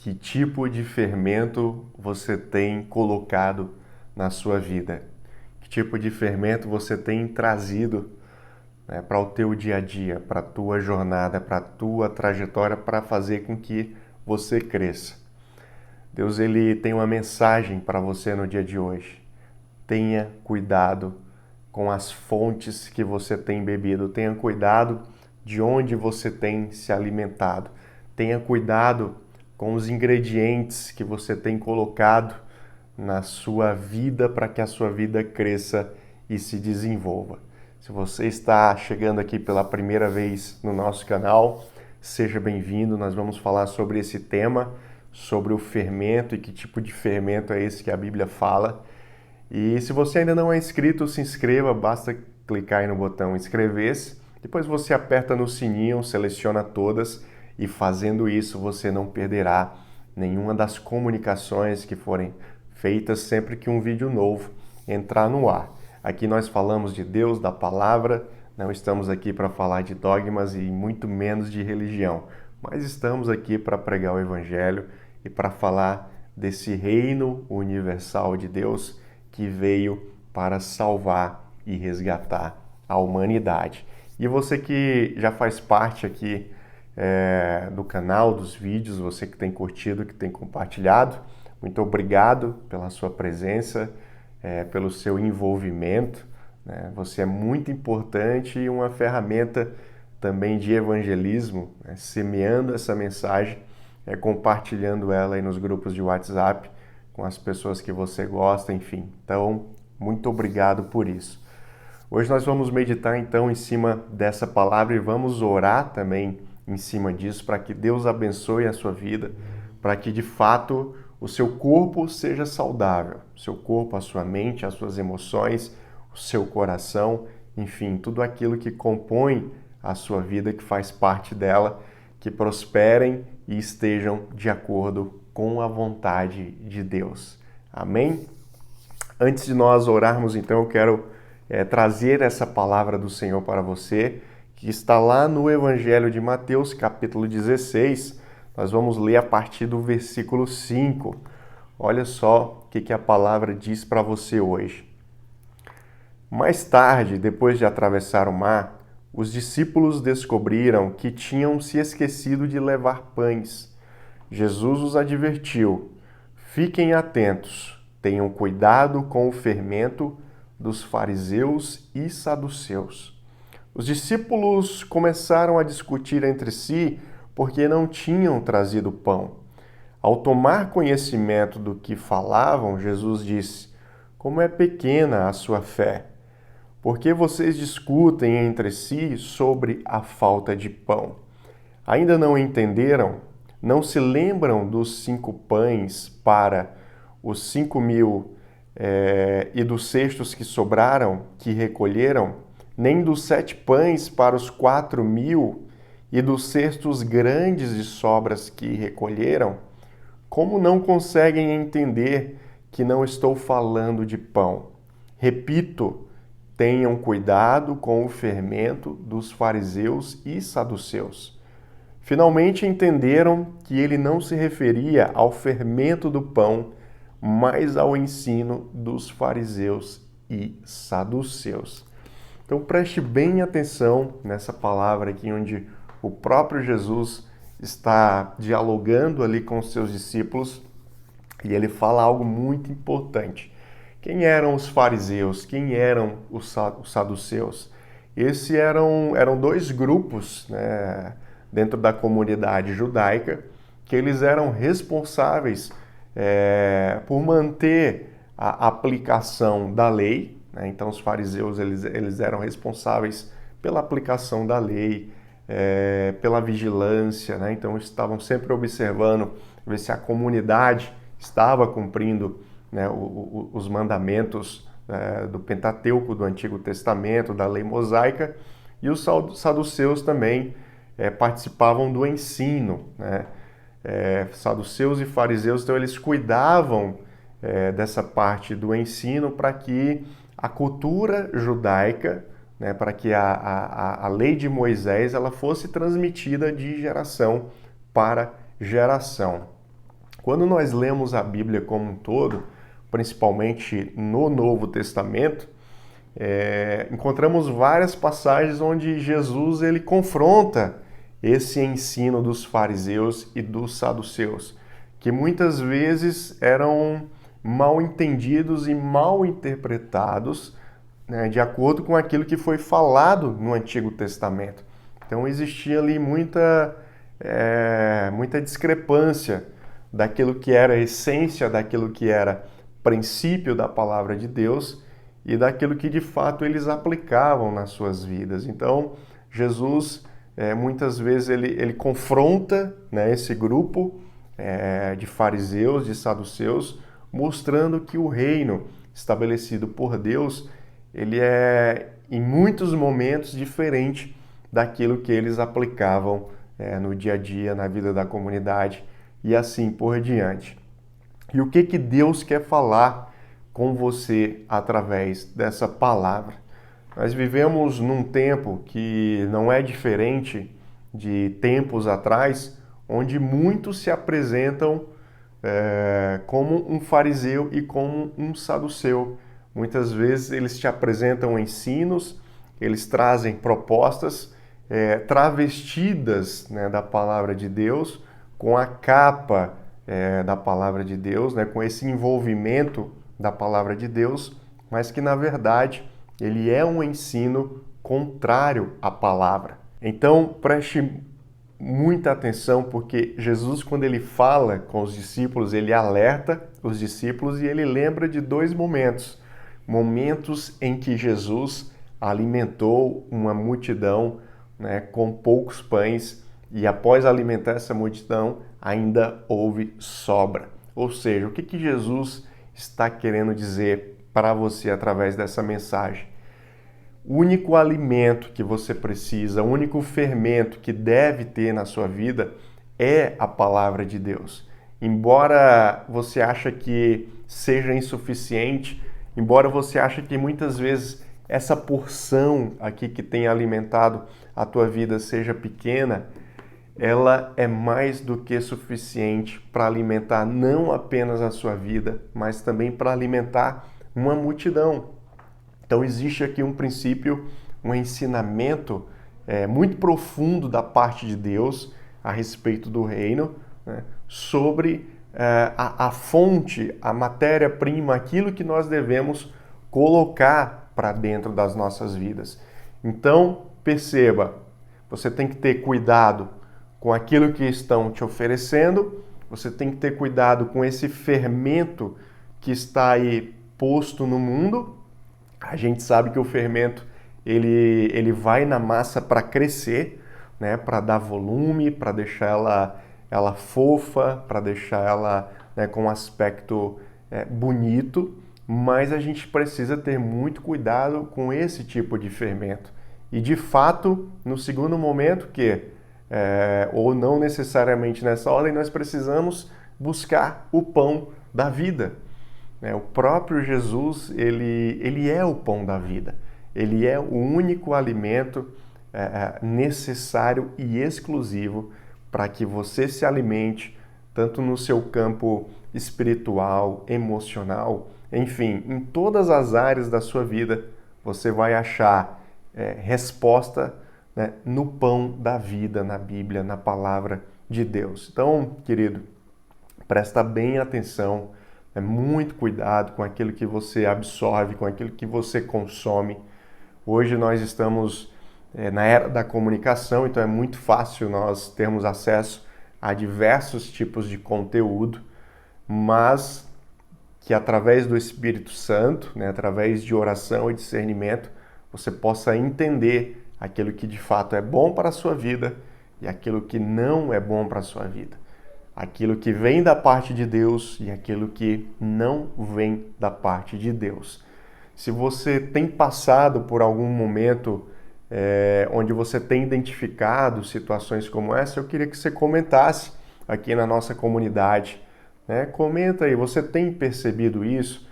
Que tipo de fermento você tem colocado na sua vida? Que tipo de fermento você tem trazido, né, para o teu dia a dia, para a tua jornada, para a tua trajetória, para fazer com que você cresça? Deus, ele tem uma mensagem para você no dia de hoje. Tenha cuidado com as fontes que você tem bebido. Tenha cuidado de onde você tem se alimentado. Tenha cuidado com os ingredientes que você tem colocado na sua vida para que a sua vida cresça e se desenvolva. Se você está chegando aqui pela primeira vez no nosso canal, seja bem-vindo. Nós vamos falar sobre esse tema, sobre o fermento e que tipo de fermento é esse que a Bíblia fala. E se você ainda não é inscrito, se inscreva, basta clicar aí no botão inscrever-se. Depois você aperta no sininho, seleciona todas e fazendo isso você não perderá nenhuma das comunicações que forem feitas sempre que um vídeo novo entrar no ar. Aqui nós falamos de Deus, da palavra, não estamos aqui para falar de dogmas e muito menos de religião, mas estamos aqui para pregar o Evangelho e para falar desse reino universal de Deus que veio para salvar e resgatar a humanidade. E você que já faz parte aqui do canal, dos vídeos, você que tem curtido, que tem compartilhado, muito obrigado pela sua presença, pelo seu envolvimento, né? Você é muito importante e uma ferramenta também de evangelismo, né? Semeando essa mensagem, compartilhando ela aí nos grupos de WhatsApp, com as pessoas que você gosta, enfim. Então, muito obrigado por isso. Hoje nós vamos meditar então em cima dessa palavra e vamos orar também em cima disso para que Deus abençoe a sua vida, para que de fato o seu corpo seja saudável, o seu corpo, a sua mente, as suas emoções, o seu coração, enfim, tudo aquilo que compõe a sua vida, que faz parte dela, que prosperem e estejam de acordo com a vontade de Deus. Amém? Antes de nós orarmos, então, eu quero trazer essa palavra do Senhor para você, que está lá no Evangelho de Mateus, capítulo 16. Nós vamos ler a partir do versículo 5. Olha só o que a palavra diz para você hoje. Mais tarde, depois de atravessar o mar, os discípulos descobriram que tinham se esquecido de levar pães. Jesus os advertiu: fiquem atentos, tenham cuidado com o fermento dos fariseus e saduceus. Os discípulos começaram a discutir entre si porque não tinham trazido pão. Ao tomar conhecimento do que falavam, Jesus disse: como é pequena a sua fé! Por que vocês discutem entre si sobre a falta de pão? Ainda não entenderam? Não se lembram dos 5 pães para os 5.000 e dos cestos que sobraram, que recolheram? Nem dos 7 pães para os 4.000 e dos cestos grandes de sobras que recolheram? Como não conseguem entender que não estou falando de pão? Repito, tenham cuidado com o fermento dos fariseus e saduceus. Finalmente entenderam que ele não se referia ao fermento do pão, mas ao ensino dos fariseus e saduceus. Então preste bem atenção nessa palavra aqui, onde o próprio Jesus está dialogando ali com os seus discípulos e ele fala algo muito importante. Quem eram os fariseus? Quem eram os saduceus? Esses eram 2 grupos, né, dentro da comunidade judaica, que eles eram responsáveis por manter a aplicação da lei, né? Então os fariseus eles eram responsáveis pela aplicação da lei, pela vigilância, né? Então estavam sempre observando ver se a comunidade estava cumprindo, né, os mandamentos do Pentateuco, do Antigo Testamento, da lei mosaica, e os saduceus também participavam do ensino, né? Saduceus e fariseus, então eles cuidavam dessa parte do ensino para que a cultura judaica, né, para que a lei de Moisés ela fosse transmitida de geração para geração. Quando nós lemos a Bíblia como um todo, principalmente no Novo Testamento, encontramos várias passagens onde Jesus ele confronta esse ensino dos fariseus e dos saduceus, que muitas vezes eram mal entendidos e mal interpretados, né, de acordo com aquilo que foi falado no Antigo Testamento. Então existia ali muita discrepância daquilo que era a essência, daquilo que era princípio da palavra de Deus e daquilo que de fato eles aplicavam nas suas vidas. Então Jesus muitas vezes ele confronta, né, esse grupo de fariseus, de saduceus, mostrando que o reino estabelecido por Deus ele é em muitos momentos diferente daquilo que eles aplicavam no dia a dia, na vida da comunidade e assim por diante. E o que Deus quer falar com você através dessa palavra? Nós vivemos num tempo que não é diferente de tempos atrás, onde muitos se apresentam como um fariseu e como um saduceu. Muitas vezes eles te apresentam ensinos, eles trazem propostas travestidas, né, da palavra de Deus, com a capa da palavra de Deus, né, com esse envolvimento da palavra de Deus, mas que na verdade ele é um ensino contrário à palavra. Então preste muita atenção, porque Jesus, quando ele fala com os discípulos, ele alerta os discípulos e ele lembra de dois momentos em que Jesus alimentou uma multidão, né, com poucos pães, e após alimentar essa multidão ainda houve sobra. Ou seja, o que Jesus está querendo dizer para você através dessa mensagem? O único alimento que você precisa, o único fermento que deve ter na sua vida é a palavra de Deus. Embora você ache que seja insuficiente, embora você ache que muitas vezes essa porção aqui que tem alimentado a tua vida seja pequena, ela é mais do que suficiente para alimentar não apenas a sua vida, mas também para alimentar uma multidão. Então existe aqui um princípio, um ensinamento muito profundo da parte de Deus a respeito do reino, né, sobre a fonte, a matéria-prima, aquilo que nós devemos colocar para dentro das nossas vidas. Então, perceba, você tem que ter cuidado com aquilo que estão te oferecendo, você tem que ter cuidado com esse fermento que está aí posto no mundo. A gente sabe que o fermento ele vai na massa para crescer, né, para dar volume, para deixar ela fofa, para deixar ela, né, com um aspecto bonito, mas a gente precisa ter muito cuidado com esse tipo de fermento. E de fato, no segundo momento, ou não necessariamente nessa ordem, nós precisamos buscar o pão da vida. O próprio Jesus, ele é o pão da vida. Ele é o único alimento necessário e exclusivo para que você se alimente, tanto no seu campo espiritual, emocional, enfim, em todas as áreas da sua vida, você vai achar resposta, né, no pão da vida, na Bíblia, na palavra de Deus. Então, querido, presta bem atenção, muito cuidado com aquilo que você absorve, com aquilo que você consome. Hoje nós estamos na era da comunicação, então é muito fácil nós termos acesso a diversos tipos de conteúdo, mas que através do Espírito Santo, né, através de oração e discernimento, você possa entender aquilo que de fato é bom para a sua vida e aquilo que não é bom para a sua vida. Aquilo que vem da parte de Deus e aquilo que não vem da parte de Deus. Se você tem passado por algum momento onde você tem identificado situações como essa, eu queria que você comentasse aqui na nossa comunidade. Comenta aí, você tem percebido isso?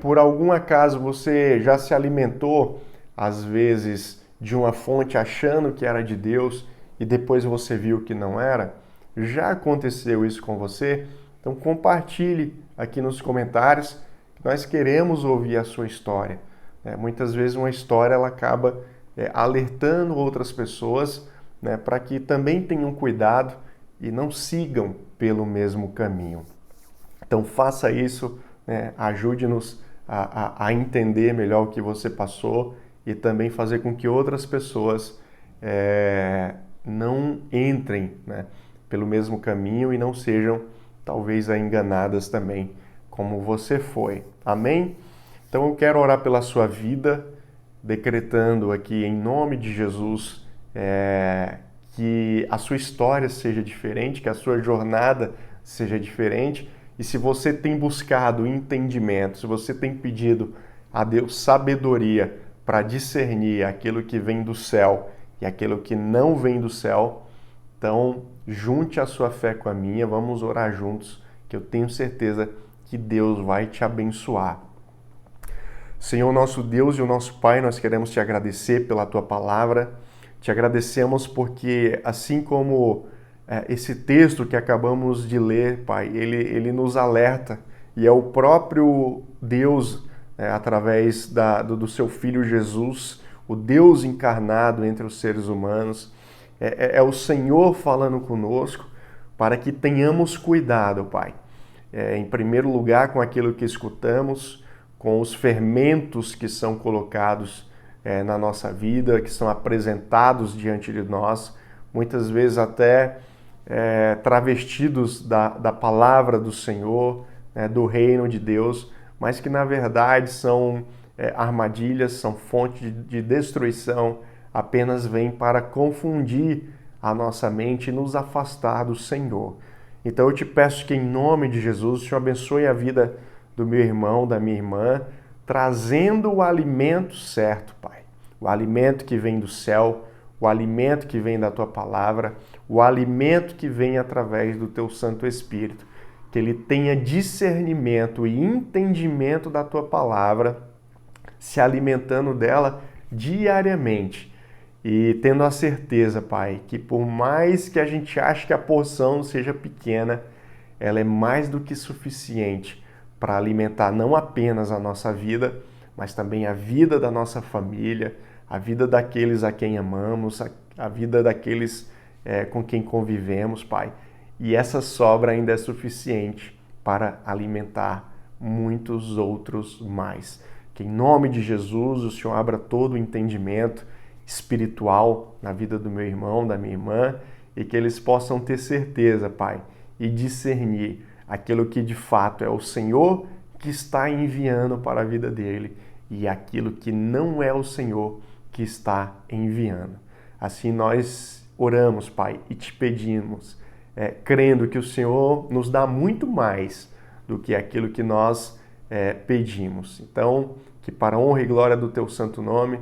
Por algum acaso você já se alimentou, às vezes, de uma fonte achando que era de Deus e depois você viu que não era? Já aconteceu isso com você? Então compartilhe aqui nos comentários, nós queremos ouvir a sua história. Muitas vezes uma história ela acaba alertando outras pessoas, né, para que também tenham cuidado e não sigam pelo mesmo caminho. Então faça isso, né, ajude-nos a entender melhor o que você passou e também fazer com que outras pessoas não entrem, né, pelo mesmo caminho e não sejam talvez enganadas também como você foi. Amém? Então eu quero orar pela sua vida, decretando aqui em nome de Jesus que a sua história seja diferente, que a sua jornada seja diferente. E se você tem buscado entendimento, se você tem pedido a Deus sabedoria para discernir aquilo que vem do céu e aquilo que não vem do céu, então junte a sua fé com a minha, vamos orar juntos, que eu tenho certeza que Deus vai te abençoar. Senhor, nosso Deus e o nosso Pai, nós queremos te agradecer pela tua palavra. Te agradecemos porque, assim como esse texto que acabamos de ler, Pai, ele nos alerta e é o próprio Deus, através do seu Filho Jesus, o Deus encarnado entre os seres humanos, é o Senhor falando conosco para que tenhamos cuidado, Pai. Em primeiro lugar, com aquilo que escutamos, com os fermentos que são colocados na nossa vida, que são apresentados diante de nós, muitas vezes até travestidos da palavra do Senhor, do reino de Deus, mas que na verdade são armadilhas, são fontes de destruição, apenas vêm para confundir a nossa mente e nos afastar do Senhor. Então eu te peço que em nome de Jesus, o Senhor abençoe a vida do meu irmão, da minha irmã, trazendo o alimento certo, Pai. O alimento que vem do céu, o alimento que vem da Tua palavra, o alimento que vem através do Teu Santo Espírito. Que ele tenha discernimento e entendimento da Tua palavra, se alimentando dela diariamente. E tendo a certeza, Pai, que por mais que a gente ache que a porção seja pequena, ela é mais do que suficiente para alimentar não apenas a nossa vida, mas também a vida da nossa família, a vida daqueles a quem amamos, a vida daqueles com quem convivemos, Pai. E essa sobra ainda é suficiente para alimentar muitos outros mais. Que em nome de Jesus o Senhor abra todo o entendimento espiritual na vida do meu irmão, da minha irmã, e que eles possam ter certeza, Pai, e discernir aquilo que de fato é o Senhor que está enviando para a vida dele e aquilo que não é o Senhor que está enviando. Assim nós oramos, Pai, e te pedimos, crendo que o Senhor nos dá muito mais do que aquilo que nós pedimos. Então, que para a honra e glória do teu santo nome,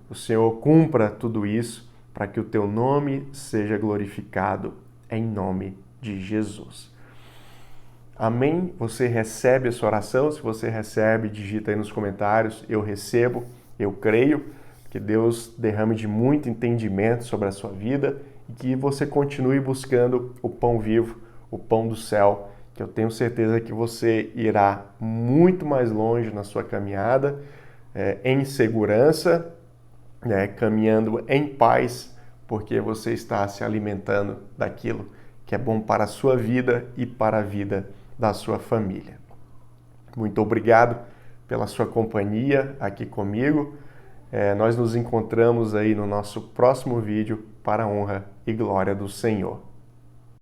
o Senhor cumpra tudo isso para que o teu nome seja glorificado em nome de Jesus. Amém? Você recebe essa oração? Se você recebe, digita aí nos comentários. Eu recebo, eu creio. Que Deus derrame de muito entendimento sobre a sua vida e que você continue buscando o pão vivo, o pão do céu, que eu tenho certeza que você irá muito mais longe na sua caminhada, em segurança, caminhando em paz, porque você está se alimentando daquilo que é bom para a sua vida e para a vida da sua família. Muito obrigado pela sua companhia aqui comigo. Nós nos encontramos aí no nosso próximo vídeo para a honra e glória do Senhor.